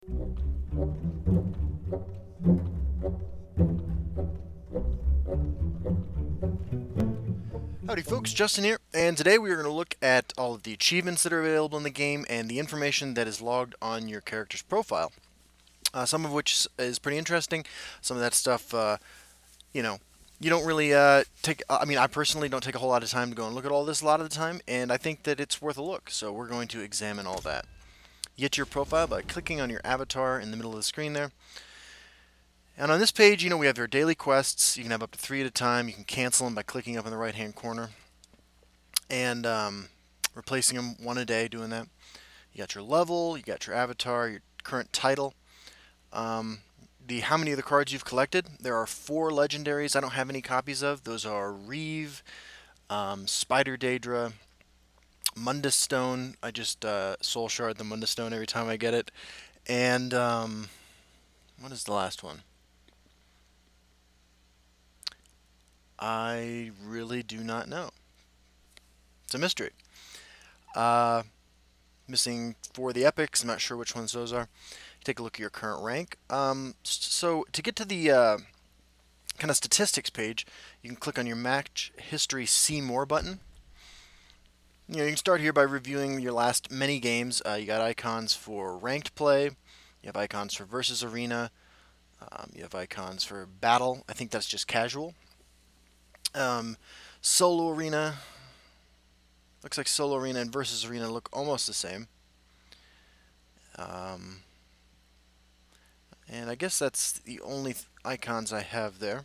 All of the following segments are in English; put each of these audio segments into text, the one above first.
Howdy folks, Justin here, and today we are going to look at all of the achievements that are available in the game and the information that is logged on your character's profile. Some of which is pretty interesting. Some of that stuff, you know, you don't really take, I mean, I personally don't take a whole lot of time to go and look at all this a lot of the time, and I think that it's worth a look, so we're going to examine all that. You get to your profile by clicking on your avatar in the middle of the screen there. And on this page, we have your daily quests. You can have up to 3 at a time. You can cancel them by clicking up in the right-hand corner and replacing them 1 a day doing that. You got your level, you got your avatar, your current title, how many of the cards you've collected. There are 4 legendaries I don't have any copies of. Those are Reeve, Spider Daedra, Mundus Stone. I just soul shard the Mundus Stone every time I get it. And what is the last one? I really do not know. It's a mystery. Missing 4 of the epics. I'm not sure which ones those are. Take a look at your current rank. So to get to the kind of statistics page, you can click on your Match History See More button. You can start here by reviewing your last many games. You got icons for ranked play. You have icons for versus arena. You have icons for battle. I think that's just casual. Solo arena. Looks like solo arena and versus arena look almost the same. And I guess that's the only icons I have there.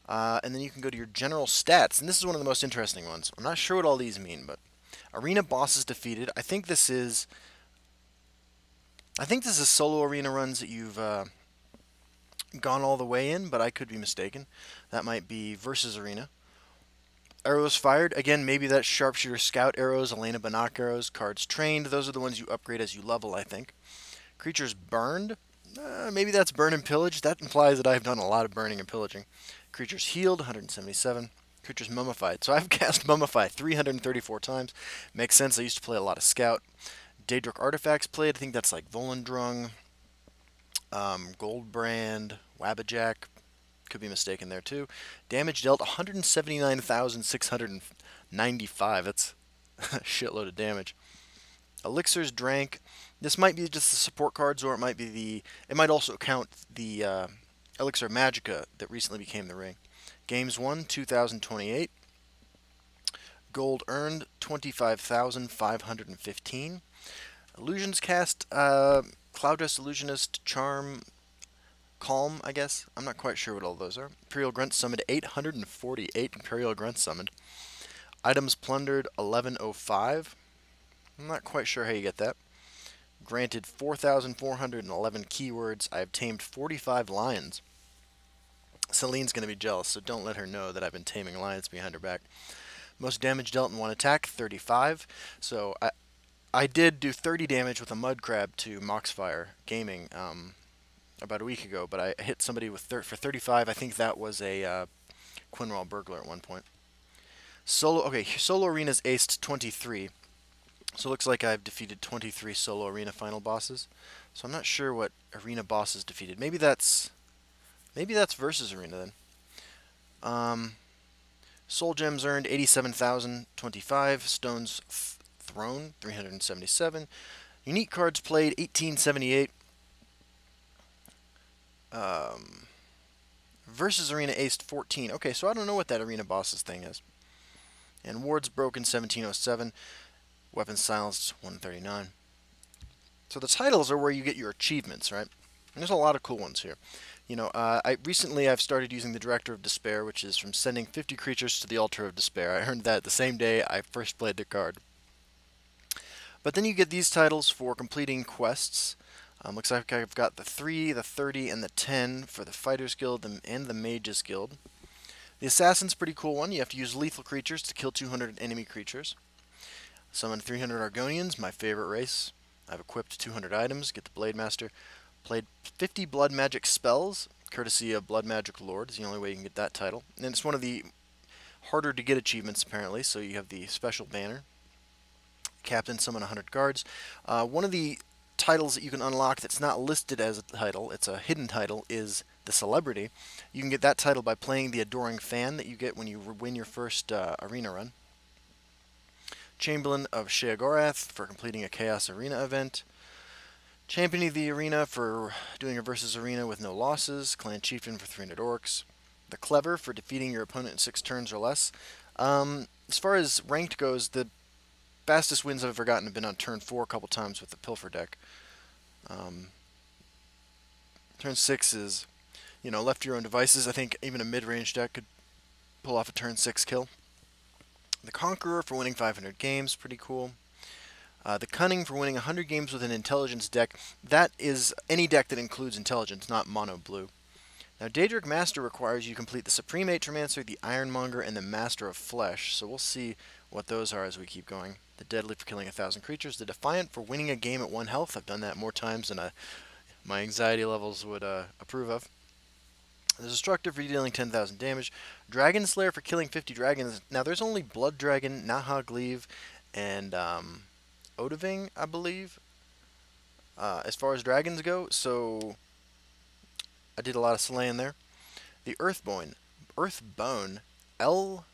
And then you can go to your general stats, and this is one of the most interesting ones. I'm not sure what all these mean, but arena bosses defeated. I think this is solo arena runs that you've gone all the way in, but I could be mistaken. That might be versus arena. Arrows fired. Again, maybe that's sharpshooter scout arrows, Elena Banach arrows, cards trained. Those are the ones you upgrade as you level, I think. Creatures burned. Maybe that's burn and pillage. That implies that I've done a lot of burning and pillaging. Creatures healed, 177. Creatures mummified. So I've cast Mummify 334 times. Makes sense. I used to play a lot of Scout. Daedric artifacts played. I think that's like Volendrung, Goldbrand, Wabbajack. Could be mistaken there too. Damage dealt 179,695. That's a shitload of damage. Elixirs drank. This might be just the support cards, or it might be it might also count the Elixir Magica that recently became the ring. Games won 2,028. Gold earned 25,515. Illusions cast. Cloudress Illusionist, Charm, Calm, I guess. I'm not quite sure what all those are. Imperial Grunt summoned 848 Imperial Grunts summoned. Items plundered 1105. I'm not quite sure how you get that. Granted 4,411 keywords. I have tamed 45 lions. Celine's going to be jealous, so don't let her know that I've been taming lions behind her back. Most damage dealt in 1 attack, 35. So I did do 30 damage with a mud crab to Moxfire Gaming about a week ago, but I hit somebody with for 35. I think that was a Quinral Burglar at one point. Solo arenas aced 23. So it looks like I've defeated 23 solo arena final bosses. So I'm not sure what arena bosses defeated. Maybe that's versus arena then. Soul gems earned 87,025. Stones thrown 377. Unique cards played 1878. Versus arena aced 14. Okay, so I don't know what that arena bosses thing is. And wards broken 1707. Weapons silenced 139. So the titles are where you get your achievements, right? And there's a lot of cool ones here. I've started using the Director of Despair, which is from sending 50 creatures to the Altar of Despair. I earned that the same day I first played the card. But then you get these titles for completing quests. Looks like I've got the 3, the 30, and the 10 for the Fighters Guild and the Mages Guild. The Assassin's a pretty cool one. You have to use lethal creatures to kill 200 enemy creatures. Summon 300 Argonians, my favorite race. I've equipped 200 items, get the Blade Master. Played 50 Blood Magic spells, courtesy of Blood Magic Lord, is the only way you can get that title. And it's one of the harder to get achievements, apparently, so you have the special banner. Captain, summon 100 guards. One of the titles that you can unlock that's not listed as a title, it's a hidden title, is the Celebrity. You can get that title by playing the Adoring Fan that you get when you win your first arena run. Chamberlain of Sheogorath for completing a Chaos Arena event. Championing the Arena for doing a versus arena with no losses. Clan Chieftain for 300 orcs. The Clever for defeating your opponent in 6 turns or less. As far as ranked goes, the fastest wins I've ever gotten have been on turn 4 a couple times with the Pilfer deck. Turn 6 is, left to your own devices. I think even a mid-range deck could pull off a turn 6 kill. The Conqueror for winning 500 games, pretty cool. The Cunning for winning 100 games with an Intelligence deck. That is any deck that includes Intelligence, not mono blue. Now, Daedric Master requires you complete the Supreme Atromancer, the Ironmonger, and the Master of Flesh. So we'll see what those are as we keep going. The Deadly for killing 1,000 creatures. The Defiant for winning a game at 1 health. I've done that more times than my anxiety levels would approve of. The Destructive for dealing 10,000 damage. Dragon Slayer for killing 50 dragons. Now, there's only Blood Dragon, Nahagleave, and Odaving, I believe, as far as dragons go. So I did a lot of slaying there. The Earthbone, El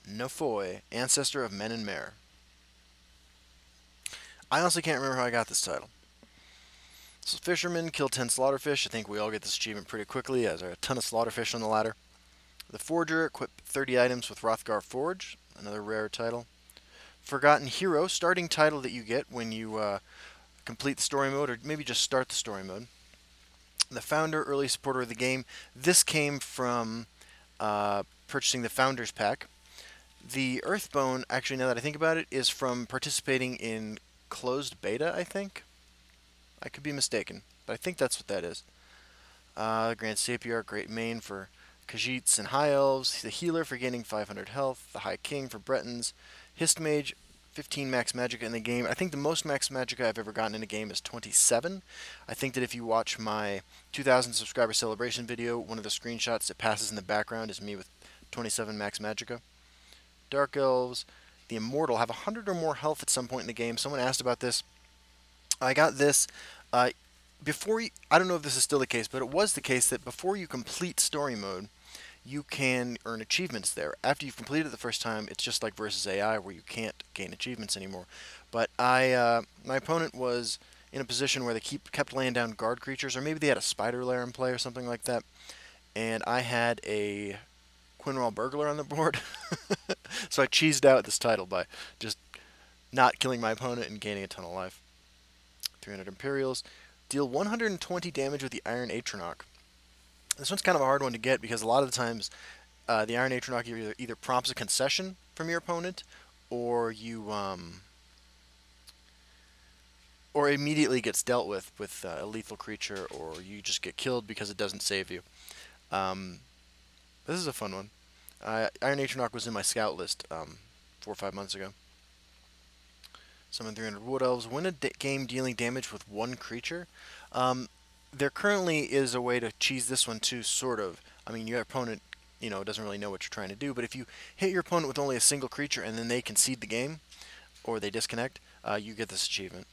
Nofoy, Ancestor of Men and Mare. I honestly can't remember how I got this title. So Fisherman, kill 10 slaughterfish. I think we all get this achievement pretty quickly, as there are a ton of slaughterfish on the ladder. The Forger, equip 30 items with Hrothgar Forge, another rare title. Forgotten Hero, starting title that you get when you complete the story mode, or maybe just start the story mode. The Founder, early supporter of the game. This came from purchasing the Founders Pack. The Earthbone, actually, now that I think about it, is from participating in closed beta, I think. I could be mistaken, but I think that's what that is. Grand Sapiar, Great Mane for Khajiits and High Elves. The Healer for gaining 500 health. The High King for Bretons. Histmage, 15 max magicka in the game. I think the most max magicka I've ever gotten in a game is 27. I think that if you watch my 2,000 subscriber celebration video, one of the screenshots that passes in the background is me with 27 max magicka. Dark Elves, the Immortal, have 100 or more health at some point in the game. Someone asked about this. I got this before I don't know if this is still the case, but it was the case that before you complete story mode, you can earn achievements there. After you've completed it the first time, it's just like versus AI where you can't gain achievements anymore. But my opponent was in a position where they kept laying down guard creatures, or maybe they had a spider lair in play or something like that, and I had a Quinral Burglar on the board. So I cheesed out this title by just not killing my opponent and gaining a ton of life. 300 Imperials. Deal 120 damage with the Iron Atronach. This one's kind of a hard one to get because a lot of the times the Iron Atronach either prompts a concession from your opponent, or you or immediately gets dealt with a lethal creature, or you just get killed because it doesn't save you. This is a fun one. Iron Atronach was in my scout list 4 or 5 months ago. Summon 300 Wood Elves. Win a game dealing damage with 1 creature. There currently is a way to cheese this one too, sort of. I mean, your opponent, doesn't really know what you're trying to do, but if you hit your opponent with only a single creature and then they concede the game, or they disconnect, you get this achievement.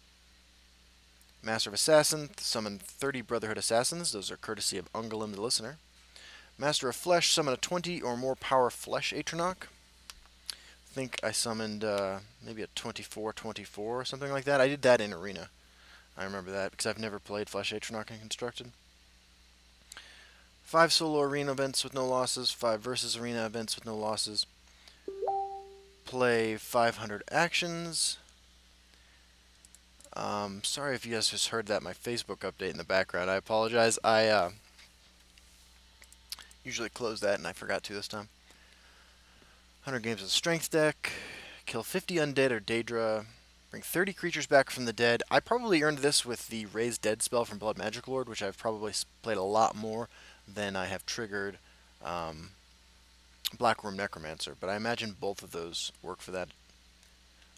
Master of Assassin, summon 30 Brotherhood Assassins. Those are courtesy of Ungalim the Listener. Master of Flesh, summon a 20 or more power Flesh Atronach. I think I summoned maybe a 24/24 or something like that. I did that in Arena. I remember that because I've never played Flesh Atronach in Constructed. 5 solo arena events with no losses, 5 versus arena events with no losses. Play 500 actions. Sorry if you guys just heard that, my Facebook update in the background. I apologize. I usually close that and I forgot to this time. 100 games of Strength deck. Kill 50 undead or Daedra. Bring 30 creatures back from the dead. I probably earned this with the Raise Dead spell from Blood Magic Lord, which I've probably played a lot more than I have triggered Blackworm Necromancer. But I imagine both of those work for that.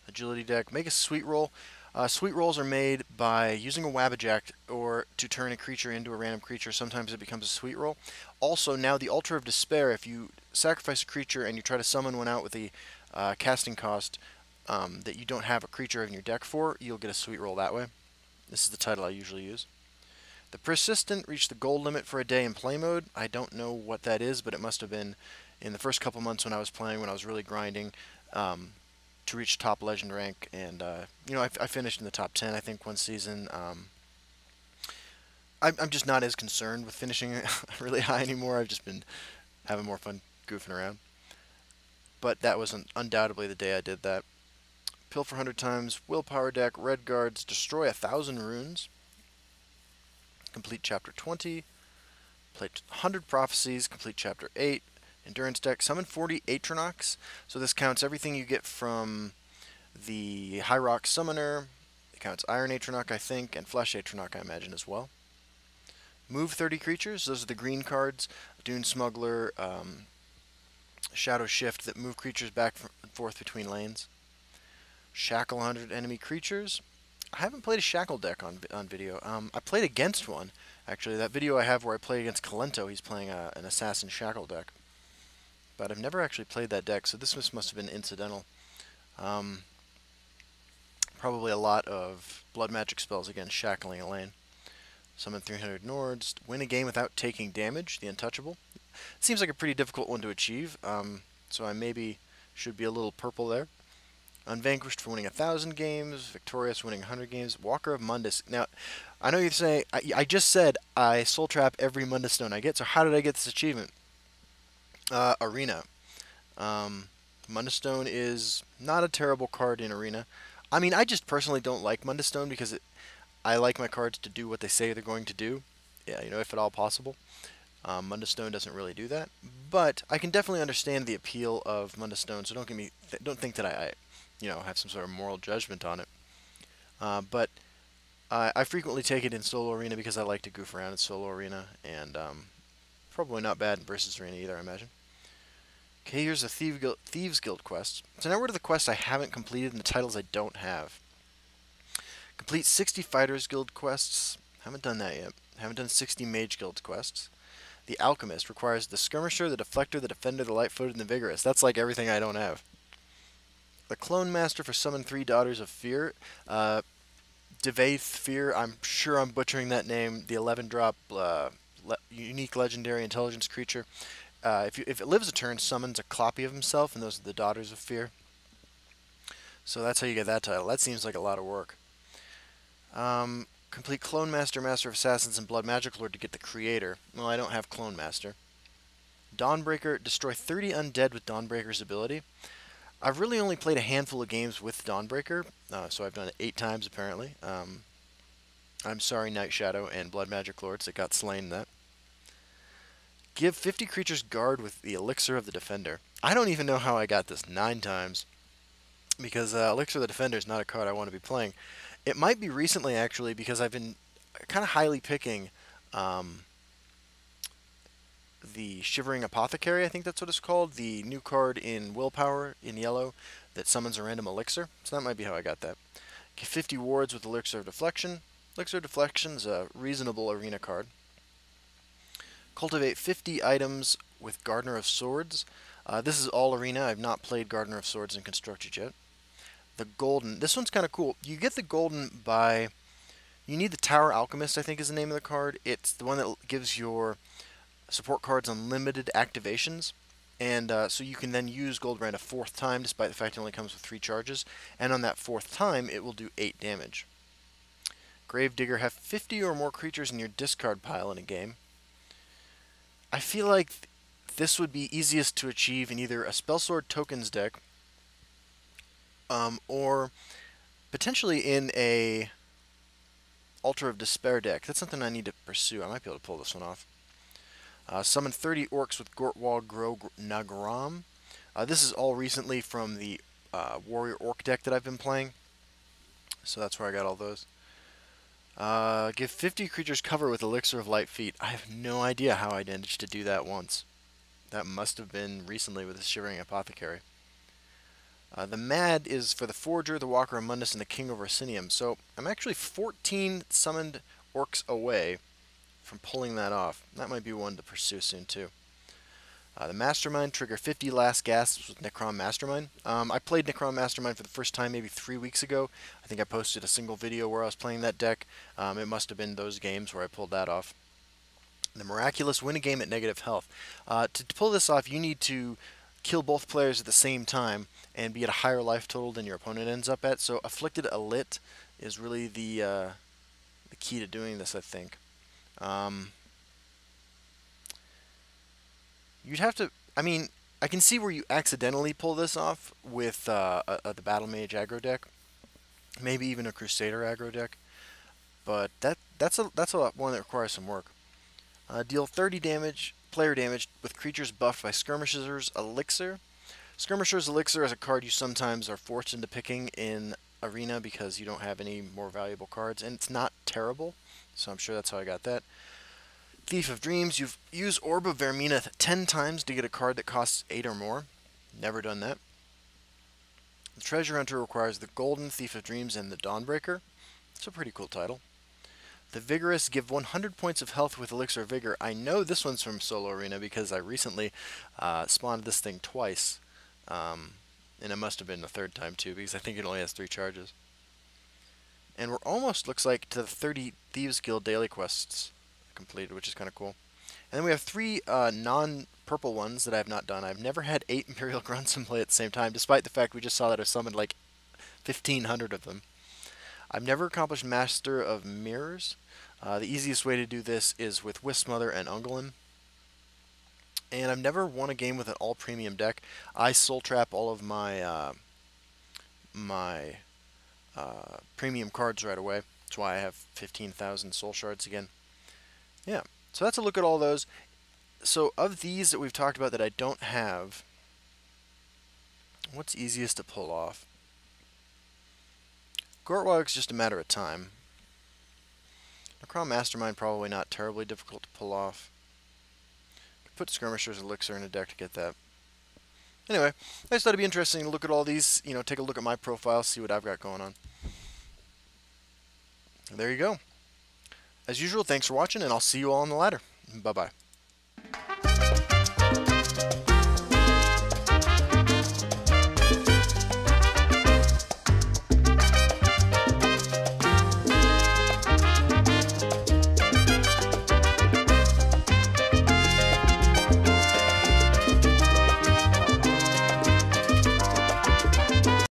Agility deck. Make a sweet roll. Sweet rolls are made by using a Wabbajack or to turn a creature into a random creature. Sometimes it becomes a sweet roll. Also, now the Altar of Despair, if you sacrifice a creature and you try to summon one out with a casting cost that you don't have a creature in your deck for, you'll get a sweet roll that way. This is the title I usually use. The Persistent reached the gold limit for a day in play mode. I don't know what that is, but it must have been in the first couple months when I was playing, when I was really grinding to reach top legend rank. And, you know, I finished in the top 10, I think, one season. I'm just not as concerned with finishing really high anymore. I've just been having more fun goofing around. But that was undoubtedly the day I did that. Pilfer 100 times, willpower deck, red guards, destroy 1,000 runes, complete chapter 20, play 100 prophecies, complete chapter 8, endurance deck, summon 40 Atronox. So this counts everything you get from the High Rock Summoner. It counts Iron Atronach, I think, and Flesh Atronach, I imagine, as well. Move 30 creatures. Those are the green cards. Dune Smuggler, Shadow Shift, that move creatures back and forth between lanes. Shackle 100 enemy creatures. I haven't played a Shackle deck on video. I played against one, actually. That video I have where I play against Kalento, he's playing an Assassin Shackle deck. But I've never actually played that deck, so this must have been incidental. Probably a lot of blood magic spells against shackling a lane. Summon 300 Nords. Win a game without taking damage, the Untouchable. It seems like a pretty difficult one to achieve, so I maybe should be a little purple there. Unvanquished for winning 1,000 games. Victorious winning 100 games. Walker of Mundus. Now, I know you're saying, I just said I soul trap every Mundus stone I get, so how did I get this achievement? Arena. Mundus Stone is not a terrible card in Arena. I mean, I just personally don't like Mundus Stone because I like my cards to do what they say they're going to do. Yeah, you know, if at all possible. Mundus Stone doesn't really do that, but I can definitely understand the appeal of Mundus Stone. So don't think that I have some sort of moral judgment on it. But I frequently take it in solo arena because I like to goof around in solo arena, and probably not bad in versus arena either, I imagine. Okay, here's the Thieves Guild quests. So now we're to the quests I haven't completed and the titles I don't have. Complete 60 Fighters Guild quests. Haven't done that yet. Haven't done 60 Mage Guild quests. The Alchemist requires the Skirmisher, the Deflector, the Defender, the Light-Footed, and the Vigorous. That's like everything I don't have. The Clone Master for Summon 3 Daughters of Fear. Devaith Fear, I'm sure I'm butchering that name. The 11-drop unique legendary intelligence creature. If it lives a turn, summons a copy of himself, and those are the Daughters of Fear. So that's how you get that title. That seems like a lot of work. Complete Clone Master, Master of Assassins, and Blood Magic Lord to get the Creator. Well, I don't have Clone Master. Dawnbreaker, destroy 30 undead with Dawnbreaker's ability. I've really only played a handful of games with Dawnbreaker, so I've done it 8 times apparently. I'm sorry, Night Shadow and Blood Magic Lords that got slain in that. Give 50 creatures guard with the Elixir of the Defender. I don't even know how I got this 9 times, because Elixir of the Defender is not a card I want to be playing. It might be recently, actually, because I've been kind of highly picking the Shivering Apothecary, I think that's what it's called, the new card in Willpower in yellow that summons a random elixir. So that might be how I got that. Give 50 wards with Elixir of Deflection. Elixir of Deflection is a reasonable arena card. Cultivate 50 items with Gardener of Swords. This is all arena. I've not played Gardener of Swords in Constructed yet. The Golden. This one's kind of cool. You get the Golden by... You need the Tower Alchemist, I think is the name of the card. It's the one that gives your support cards unlimited activations. And so you can then use Goldbrand a 4th time, despite the fact it only comes with 3 charges. And on that 4th time, it will do 8 damage. Gravedigger. Have 50 or more creatures in your discard pile in a game. I feel like this would be easiest to achieve in either a Spellsword Tokens deck, or potentially in a Altar of Despair deck. That's something I need to pursue. I might be able to pull this one off. Summon 30 orcs with Gortwall Grow Nagram. This is all recently from the Warrior Orc deck that I've been playing, so that's where I got all those. Give 50 creatures cover with Elixir of Light Feet. I have no idea how I managed to do that once. That must have been recently with the Shivering Apothecary. The Mad is for the Forger, the Walker of Mundus, and the King of Orsinium. So I'm actually 14 summoned orcs away from pulling that off. That might be one to pursue soon too. The Mastermind, trigger 50 last gasps with Necrom Mastermind. I played Necrom Mastermind for the first time maybe 3 weeks ago. I think I posted a single video where I was playing that deck. It must have been those games where I pulled that off. The Miraculous, win a game at negative health. To pull this off, you need to kill both players at the same time and be at a higher life total than your opponent ends up at. So Afflicted Elit is really the key to doing this, I think. You'd have to, I mean, I can see where you accidentally pull this off with the Battle Mage aggro deck, maybe even a Crusader aggro deck, but that's a one that requires some work. Deal 30 damage, player damage, with creatures buffed by Skirmisher's Elixir. Skirmisher's Elixir is a card you sometimes are forced into picking in Arena because you don't have any more valuable cards, and it's not terrible, so I'm sure that's how I got that. Thief of Dreams, you've used Orb of Vermina 10 times to get a card that costs 8 or more. Never done that. The Treasure Hunter requires the Golden, Thief of Dreams, and the Dawnbreaker. It's a pretty cool title. The Vigorous, give 100 points of health with Elixir Vigor. I know this one's from Solo Arena because I recently spawned this thing twice. And it must have been the third time too, because I think it only has 3 charges. And we're almost, looks like, to the 30 Thieves Guild daily quests completed, which is kind of cool. And then we have 3 non-purple ones that I have not done. I've never had 8 Imperial Grunts in play at the same time, despite the fact we just saw that I summoned like 1,500 of them. I've never accomplished Master of Mirrors. The easiest way to do this is with Wismother and Ungolin. And I've never won a game with an all-premium deck. I soul trap all of my premium cards right away. That's why I have 15,000 soul shards again. Yeah, so that's a look at all those. So of these that we've talked about that I don't have, what's easiest to pull off? Gortwog's just a matter of time. Necrom Mastermind, probably not terribly difficult to pull off. Put Skirmisher's Elixir in a deck to get that. Anyway, I just thought it'd be interesting to look at all these, you know, take a look at my profile, see what I've got going on. There you go. As usual, thanks for watching, and I'll see you all on the ladder. Bye-bye.